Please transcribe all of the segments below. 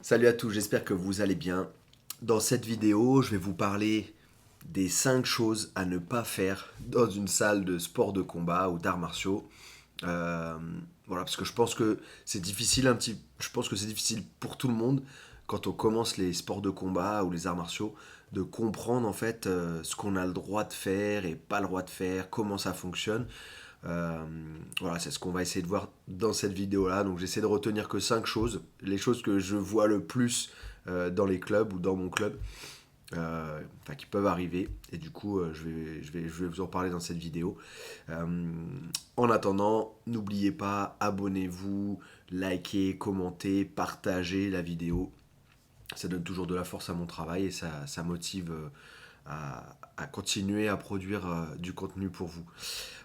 Salut à tous, j'espère que vous allez bien. Dans cette vidéo, je vais vous parler des 5 choses à ne pas faire dans une salle de sport de combat ou d'arts martiaux. Euh, voilà, parce que je pense que c'est difficile pour tout le monde quand on commence les sports de combat ou les arts martiaux de comprendre en fait ce qu'on a le droit de faire et pas le droit de faire, comment ça fonctionne. Euh, voilà, c'est ce qu'on va essayer de voir dans cette vidéo-là. Donc j'essaie de retenir que 5 choses, les choses que je vois le plus dans les clubs ou dans mon club, enfin qui peuvent arriver. Et du coup, je vais vous en parler dans cette vidéo. Euh, En attendant, n'oubliez pas, abonnez-vous, likez, commentez, partagez la vidéo. Ça donne toujours de la force à mon travail et ça motive à continuer à produire du contenu pour vous.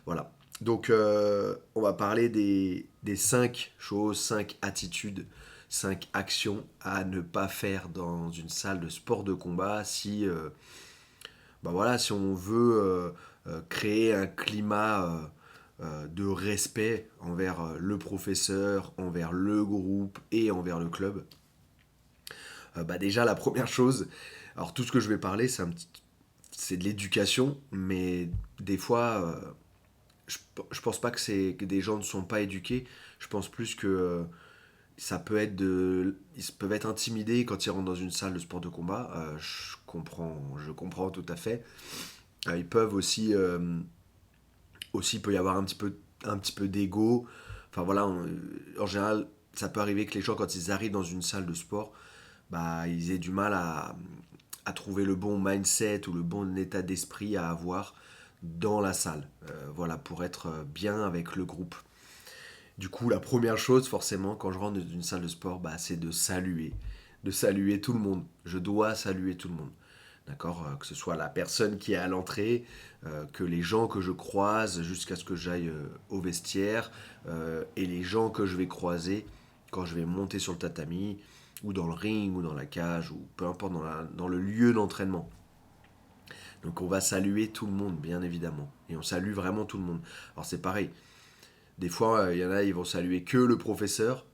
Voilà. Donc, on va parler des 5 choses, 5 attitudes, 5 actions à ne pas faire dans une salle de sport de combat si, bah voilà, si on veut créer un climat de respect envers le professeur, envers le groupe et envers le club. Bah déjà, la première chose, alors tout ce que je vais parler, c'est de l'éducation, mais des fois, je pense pas que des gens ne sont pas éduqués. Je pense plus que ça peut être ils peuvent être intimidés quand ils rentrent dans une salle de sport de combat. Je comprends tout à fait. Ils peuvent aussi il peut y avoir un petit peu d'ego. Enfin voilà, en général, ça peut arriver que les gens quand ils arrivent dans une salle de sport, bah ils aient du mal à trouver le bon mindset ou le bon état d'esprit à avoir dans la salle. Voilà, pour être bien avec le groupe. Du coup, la première chose, forcément, quand je rentre dans une salle de sport, bah, c'est de saluer tout le monde. Je dois saluer tout le monde. D'accord. Que ce soit la personne qui est à l'entrée, que les gens que je croise jusqu'à ce que j'aille au vestiaire, et les gens que je vais croiser quand je vais monter sur le tatami, ou dans le ring, ou dans la cage, ou peu importe dans le lieu d'entraînement. Donc on va saluer tout le monde, bien évidemment. Et on salue vraiment tout le monde. Alors c'est pareil, des fois, il y en a, ils vont saluer que le professeur,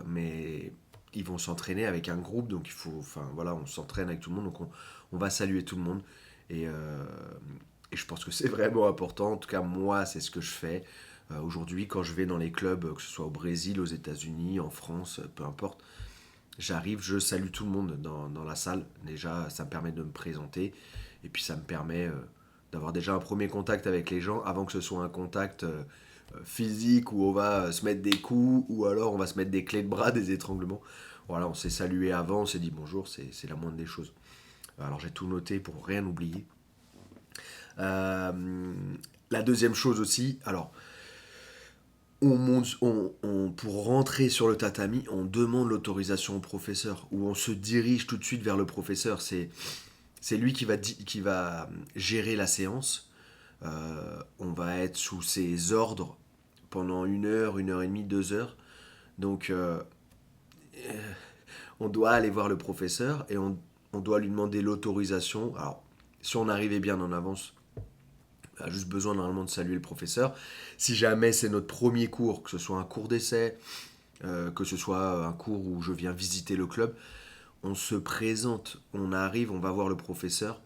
mais ils vont s'entraîner avec un groupe, donc il faut, enfin voilà, on s'entraîne avec tout le monde, donc on va saluer tout le monde. Et, euh, et je pense que c'est vraiment important. En tout cas, moi, c'est ce que je fais. Aujourd'hui, quand je vais dans les clubs, que ce soit au Brésil, aux États-Unis, en France, peu importe, j'arrive, je salue tout le monde dans la salle. Déjà, ça me permet de me présenter, et puis ça me permet d'avoir déjà un premier contact avec les gens avant que ce soit un contact physique où on va se mettre des coups ou alors on va se mettre des clés de bras, des étranglements. Voilà, on s'est salué avant, on s'est dit bonjour, c'est la moindre des choses. Alors j'ai tout noté pour rien oublier. Euh, la deuxième chose aussi, alors pour rentrer sur le tatami, on demande l'autorisation au professeur ou on se dirige tout de suite vers le professeur. C'est lui qui va gérer la séance. On va être sous ses ordres pendant 1 heure et demie, 2 heures. Donc, on doit aller voir le professeur et on doit lui demander l'autorisation. Alors, si on arrivait bien en avance, on a juste besoin normalement de saluer le professeur. Si jamais c'est notre premier cours, que ce soit un cours d'essai, que ce soit un cours où je viens visiter le club, on se présente, on arrive, on va voir le professeur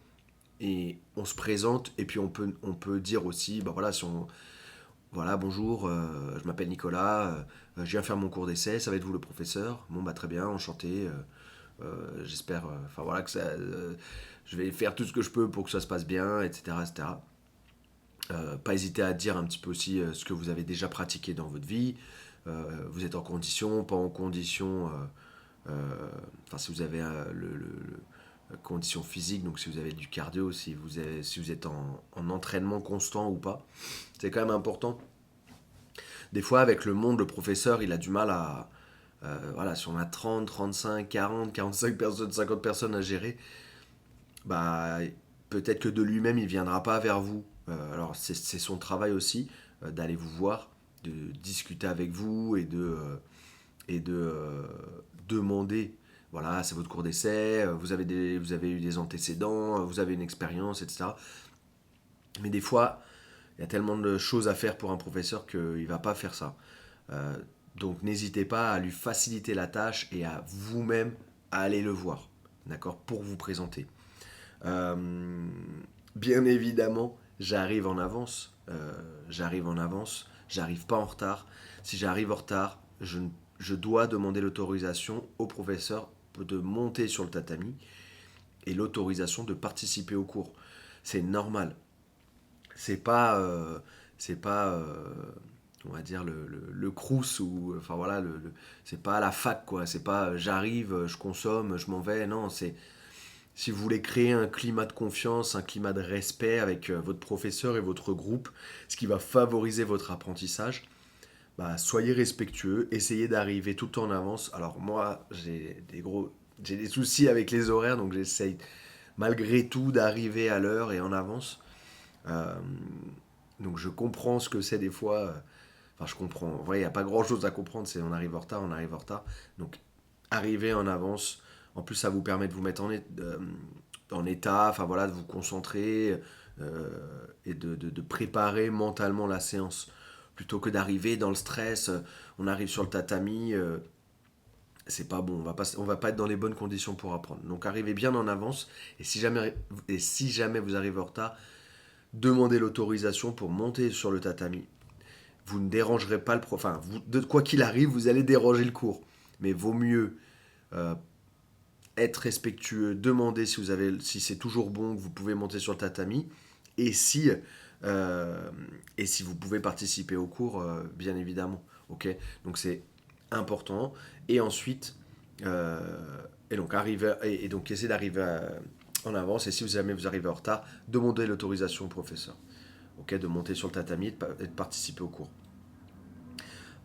et on se présente et puis on peut dire aussi, bah voilà, si on, voilà, bonjour, je m'appelle Nicolas, je viens faire mon cours d'essai, ça va être vous le professeur. Bon, bah très bien, enchanté. J'espère, enfin voilà, je vais faire tout ce que je peux pour que ça se passe bien, etc. etc. Pas hésiter à dire un petit peu aussi ce que vous avez déjà pratiqué dans votre vie. Vous êtes en condition, pas en condition. Enfin, si vous avez condition physique, donc si vous avez du cardio, si vous êtes en entraînement constant ou pas. C'est quand même important. Des fois, avec le monde, le professeur, il a du mal à. Voilà, si on a 30, 35, 40, 45 personnes, 50 personnes à gérer, bah, peut-être que de lui-même, il ne viendra pas vers vous. Alors, c'est son travail aussi d'aller vous voir, de discuter avec vous et de demander. Voilà, c'est votre cours d'essai, vous avez eu des antécédents, vous avez une expérience, etc. Mais des fois, il y a tellement de choses à faire pour un professeur qu'il ne va pas faire ça. Euh, Donc n'hésitez pas à lui faciliter la tâche et à vous-même aller le voir, d'accord, pour vous présenter. Euh, Bien évidemment, j'arrive en avance. J'arrive pas en retard. Si j'arrive en retard, je dois demander l'autorisation au professeur de monter sur le tatami et l'autorisation de participer au cours. C'est normal. C'est pas, on va dire le crous ou, enfin voilà, c'est pas à la fac quoi. C'est pas j'arrive, je consomme, je m'en vais. Non, c'est si vous voulez créer un climat de confiance, un climat de respect avec votre professeur et votre groupe, ce qui va favoriser votre apprentissage, bah, soyez respectueux, essayez d'arriver tout le temps en avance. Alors moi, j'ai des soucis avec les horaires, donc j'essaye malgré tout d'arriver à l'heure et en avance. Euh, donc je comprends ce que c'est des fois. Enfin, je comprends. En vrai, il n'y a pas grand-chose à comprendre. C'est on arrive en retard, on arrive en retard. Donc arrivez en avance. En plus, ça vous permet de vous mettre en état, enfin voilà, de vous concentrer et de préparer mentalement la séance. Plutôt que d'arriver dans le stress, on arrive sur le tatami, c'est pas bon, on va pas être dans les bonnes conditions pour apprendre. Donc arrivez bien en avance, et si jamais vous arrivez en retard, demandez l'autorisation pour monter sur le tatami. Vous ne dérangerez pas le prof, enfin, de quoi qu'il arrive, vous allez déranger le cours. Mais vaut mieux euh, être respectueux, demander si c'est toujours bon que vous pouvez monter sur le tatami, et si, euh, et si vous pouvez participer au cours, bien évidemment. Ok. Donc c'est important. Et ensuite, euh, et donc essayez d'arriver en avance. Et si jamais vous arrivez en retard, demandez l'autorisation au professeur. Ok, de monter sur le tatami et de participer au cours.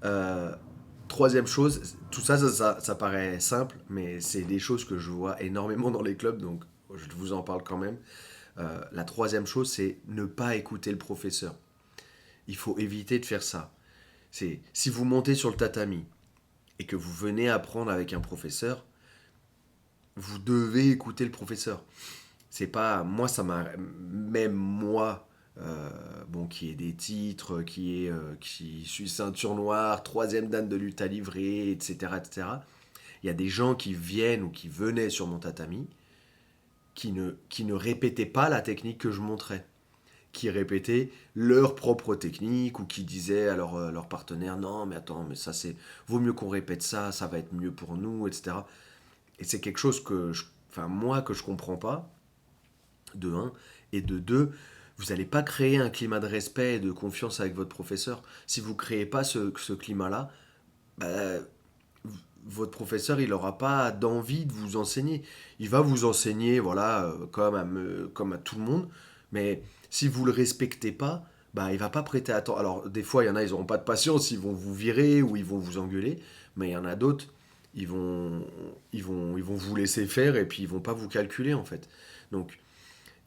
Euh, Troisième chose, tout ça, ça paraît simple, mais c'est des choses que je vois énormément dans les clubs, donc je vous en parle quand même. La troisième chose, c'est ne pas écouter le professeur. Il faut éviter de faire ça. C'est si vous montez sur le tatami et que vous venez apprendre avec un professeur, vous devez écouter le professeur. C'est pas moi, ça m'a même moi, bon, qui ai des titres, qui suis ceinture noire, troisième dan de lutte à livrer, etc., etc. Il y a des gens qui viennent ou qui venaient sur mon tatami qui ne répétaient pas la technique que je montrais, qui répétaient leur propre technique ou qui disaient à leur partenaire non mais attends mais ça c'est vaut mieux qu'on répète ça, ça va être mieux pour nous, etc. Et c'est quelque chose enfin moi que je comprends pas de un et de deux. Vous n'allez pas créer un climat de respect et de confiance avec votre professeur. Si vous ne créez pas ce climat-là, bah, votre professeur, il n'aura pas d'envie de vous enseigner. Il va vous enseigner, voilà, comme à tout le monde, mais si vous ne le respectez pas, bah, il va pas prêter attention. Alors, des fois, il y en a, ils n'auront pas de patience, ils vont vous virer ou ils vont vous engueuler, mais il y en a d'autres, ils vont vous laisser faire et puis ils vont pas vous calculer, en fait. Donc,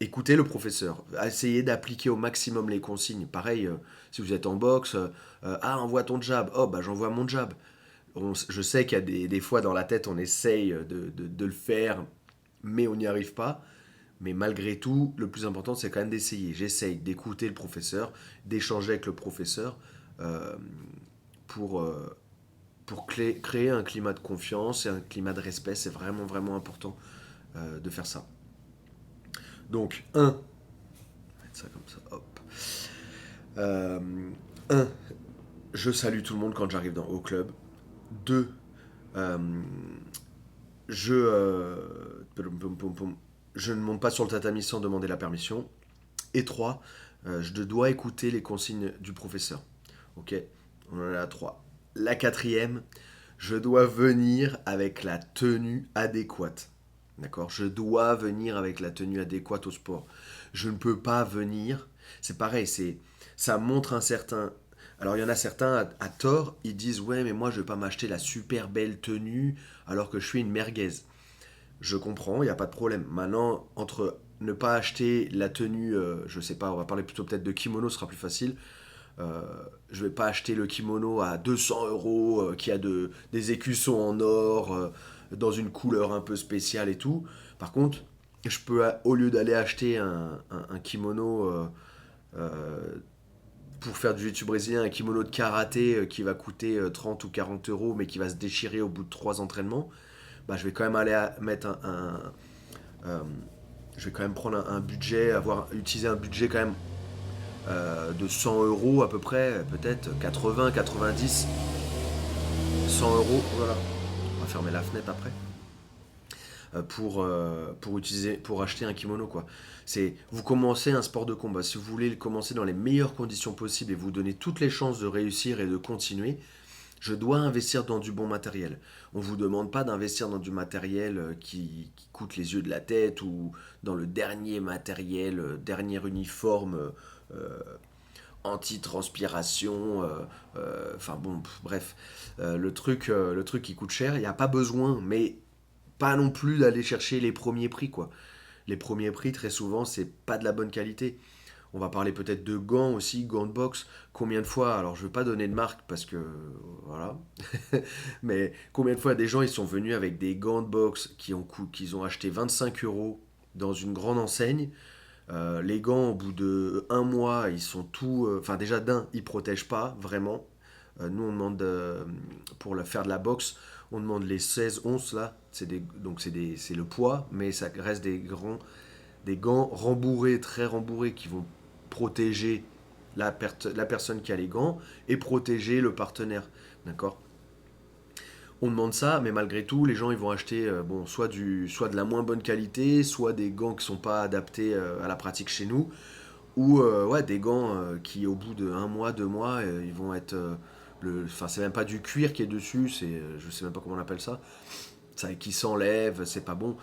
écoutez le professeur, essayez d'appliquer au maximum les consignes. Pareil, si vous êtes en boxe, ah, envoie ton jab, oh, bah, j'envoie mon jab. Je sais qu'il y a des fois dans la tête, on essaye de le faire, mais on n'y arrive pas. Mais malgré tout, le plus important, c'est quand même d'essayer. J'essaye d'écouter le professeur, d'échanger avec le professeur euh, pour, euh, pour créer un climat de confiance et un climat de respect. C'est vraiment, vraiment important de faire ça. Donc, on va mettre ça comme ça, hop. Euh, 1. Je salue tout le monde quand j'arrive au club. 2. Euh, je ne monte pas sur le tatami sans demander la permission. Et 3, je dois écouter les consignes du professeur. Ok, on en a 3. La quatrième, je dois venir avec la tenue adéquate. D'accord. Je dois venir avec la tenue adéquate au sport. Je ne peux pas venir. C'est pareil, ça montre un certain. Alors il y en a certains à tort, ils disent ouais mais moi je vais pas m'acheter la super belle tenue alors que je suis une merguez. Je comprends, il n'y a pas de problème. Maintenant, entre ne pas acheter la tenue, je sais pas, on va parler plutôt peut-être de kimono, ce sera plus facile. Euh, je vais pas acheter le kimono à 200 euros qui a des écussons en or dans une couleur un peu spéciale et tout. Par contre, au lieu d'aller acheter un kimono euh, pour faire du jiu-jitsu brésilien, un kimono de karaté qui va coûter 30 ou 40 euros, mais qui va se déchirer au bout de 3 entraînements, bah, je vais quand même aller mettre euh, je vais quand même prendre un budget, utiliser un budget quand même de 100 euros à peu près, peut-être 80, 90, 100 euros, voilà. On va fermer la fenêtre après. Pour acheter un kimono quoi. C'est vous commencez un sport de combat, si vous voulez le commencer dans les meilleures conditions possibles et vous donner toutes les chances de réussir et de continuer, je dois investir dans du bon matériel. On ne vous demande pas d'investir dans du matériel qui coûte les yeux de la tête ou dans le dernier matériel, dernier uniforme euh, anti-transpiration, enfin bon, bref, le truc qui coûte cher, il n'y a pas besoin, mais pas non plus d'aller chercher les premiers prix, quoi. Les premiers prix, très souvent, c'est pas de la bonne qualité. On va parler peut-être de gants aussi, gants de boxe. Combien de fois, alors je ne veux pas donner de marque parce que voilà, mais combien de fois des gens ils sont venus avec des gants de boxe qu'ils ont acheté 25 euros dans une grande enseigne. Les gants, au bout de un mois, ils sont tout. Enfin, déjà ils protègent pas vraiment. Nous, on demande faire de la boxe, on demande les 16 onces là. C'est le poids, mais ça reste des gants rembourrés, très rembourrés, qui vont protéger la personne qui a les gants et protéger le partenaire. D'accord. On demande ça, mais malgré tout, les gens ils vont acheter bon, soit de la moins bonne qualité, soit des gants qui sont pas adaptés à la pratique chez nous, ou ouais, des gants qui au bout de un mois, 2 mois, ils vont être enfin c'est même pas du cuir qui est dessus, je sais même pas comment on appelle ça, qui s'enlève, c'est pas bon.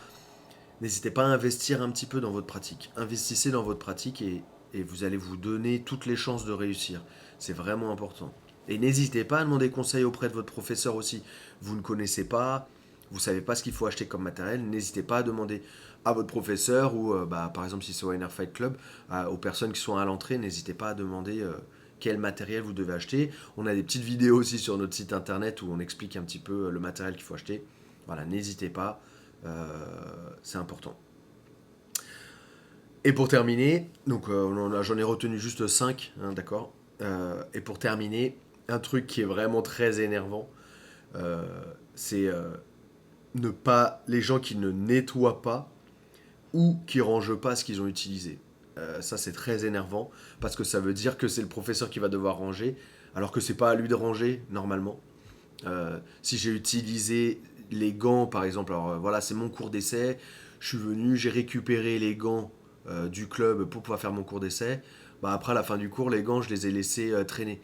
N'hésitez pas à investir un petit peu dans votre pratique. Investissez dans votre pratique et vous allez vous donner toutes les chances de réussir. C'est vraiment important. Et n'hésitez pas à demander conseil auprès de votre professeur aussi. Vous ne connaissez pas, vous ne savez pas ce qu'il faut acheter comme matériel, n'hésitez pas à demander à votre professeur ou par exemple si c'est au NR Fight Club, aux personnes qui sont à l'entrée, n'hésitez pas à demander quel matériel vous devez acheter. On a des petites vidéos aussi sur notre site internet où on explique un petit peu le matériel qu'il faut acheter. Voilà, n'hésitez pas, c'est important. Et pour terminer, donc j'en ai retenu juste 5, hein, d'accord. Et pour terminer, un truc qui est vraiment très énervant, c'est ne pas les gens qui ne nettoient pas ou qui rangent pas ce qu'ils ont utilisé. Ça c'est très énervant parce que ça veut dire que c'est le professeur qui va devoir ranger, alors que c'est pas à lui de ranger normalement. Si j'ai utilisé les gants par exemple, alors voilà c'est mon cours d'essai, je suis venu, j'ai récupéré les gants du club pour pouvoir faire mon cours d'essai. Bah après à la fin du cours les gants je les ai laissés traîner.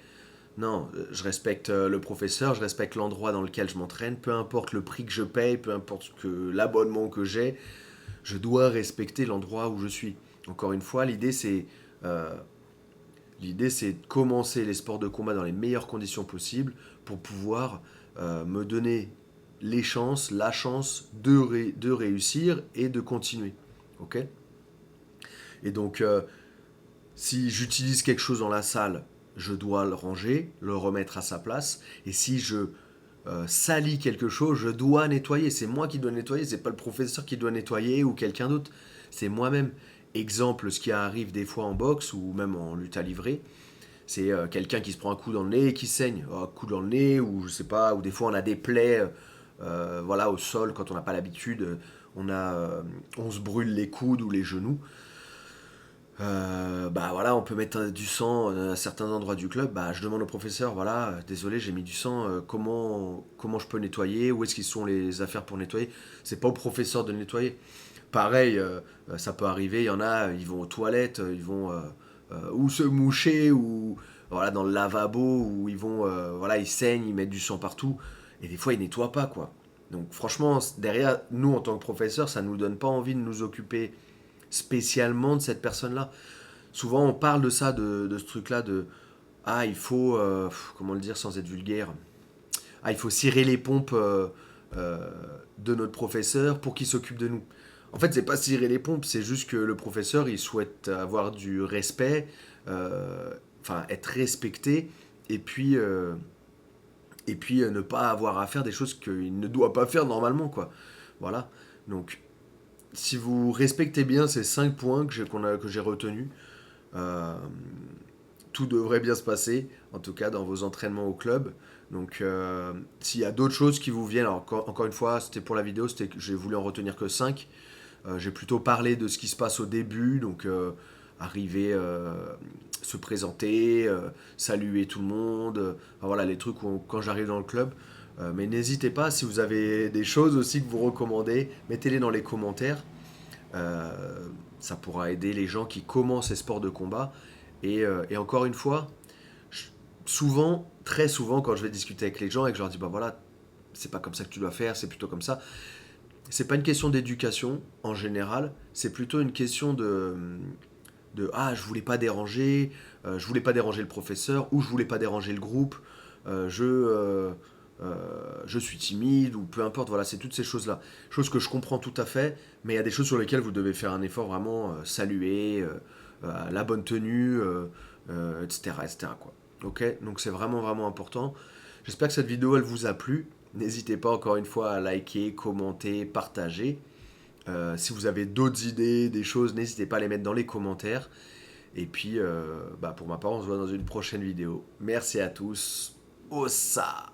Non, je respecte le professeur, je respecte l'endroit dans lequel je m'entraîne, peu importe le prix que je paye, peu importe l'abonnement que j'ai, je dois respecter l'endroit où je suis. Encore une fois, euh, l'idée c'est de commencer les sports de combat dans les meilleures conditions possibles pour pouvoir me donner la chance de réussir et de continuer. Ok. Et donc, si j'utilise quelque chose dans la salle, je dois le ranger, le remettre à sa place. Et si je salis quelque chose, je dois nettoyer. C'est moi qui dois nettoyer, c'est pas le professeur qui doit nettoyer ou quelqu'un d'autre. C'est moi-même. Exemple, ce qui arrive des fois en boxe ou même en lutte à livrer, c'est quelqu'un qui se prend un coup dans le nez et qui saigne. Un coup dans le nez ou je sais pas, ou des fois on a des plaies voilà, au sol quand on n'a pas l'habitude. On se brûle les coudes ou les genoux. Bah voilà, on peut mettre du sang à certains endroits du club. Bah, je demande au professeur, voilà, désolé, j'ai mis du sang, comment je peux nettoyer, où est-ce qu'ils sont les affaires pour nettoyer. C'est pas au professeur de nettoyer. Pareil, ça peut arriver, il y en a, ils vont aux toilettes, ils vont ou se moucher, ou voilà, dans le lavabo, où voilà, ils saignent, ils mettent du sang partout, et des fois ils nettoient pas, quoi. Donc franchement, derrière, nous en tant que professeur, ça nous donne pas envie de nous occuper spécialement de cette personne-là. Souvent, on parle de ça, de ce truc-là, de ah, il faut, comment le dire sans être vulgaire, ah, il faut cirer les pompes euh, de notre professeur pour qu'il s'occupe de nous. En fait, c'est pas cirer les pompes, c'est juste que le professeur, il souhaite avoir du respect, enfin être respecté, et puis, ne pas avoir à faire des choses qu'il ne doit pas faire normalement, quoi. Voilà. Donc, si vous respectez bien ces 5 points que j'ai retenus, euh, tout devrait bien se passer, en tout cas dans vos entraînements au club. Donc s'il y a d'autres choses qui vous viennent, alors encore une fois, c'était pour la vidéo, c'était que j'ai voulu en retenir que 5. J'ai plutôt parlé de ce qui se passe au début, donc arriver, se présenter, saluer tout le monde, enfin, voilà les trucs quand j'arrive dans le club. Mais n'hésitez pas, si vous avez des choses aussi que vous recommandez, mettez-les dans les commentaires. Euh, Ça pourra aider les gens qui commencent ces sports de combat. Et encore une fois, je- souvent, très souvent, quand je vais discuter avec les gens et que je leur dis, bah voilà, c'est pas comme ça que tu dois faire, c'est plutôt comme ça. C'est pas une question d'éducation en général, c'est plutôt une question de ah, je voulais pas déranger, je voulais pas déranger le professeur, ou je voulais pas déranger le groupe, je suis timide, ou peu importe, voilà, c'est toutes ces choses-là. Choses que je comprends tout à fait, mais il y a des choses sur lesquelles vous devez faire un effort vraiment, saluer, la bonne tenue, etc., etc., quoi. Ok, donc c'est vraiment, vraiment important. J'espère que cette vidéo, elle vous a plu. N'hésitez pas encore une fois à liker, commenter, partager. Si vous avez d'autres idées, des choses, n'hésitez pas à les mettre dans les commentaires. Et puis, pour ma part, on se voit dans une prochaine vidéo. Merci à tous. Ossa!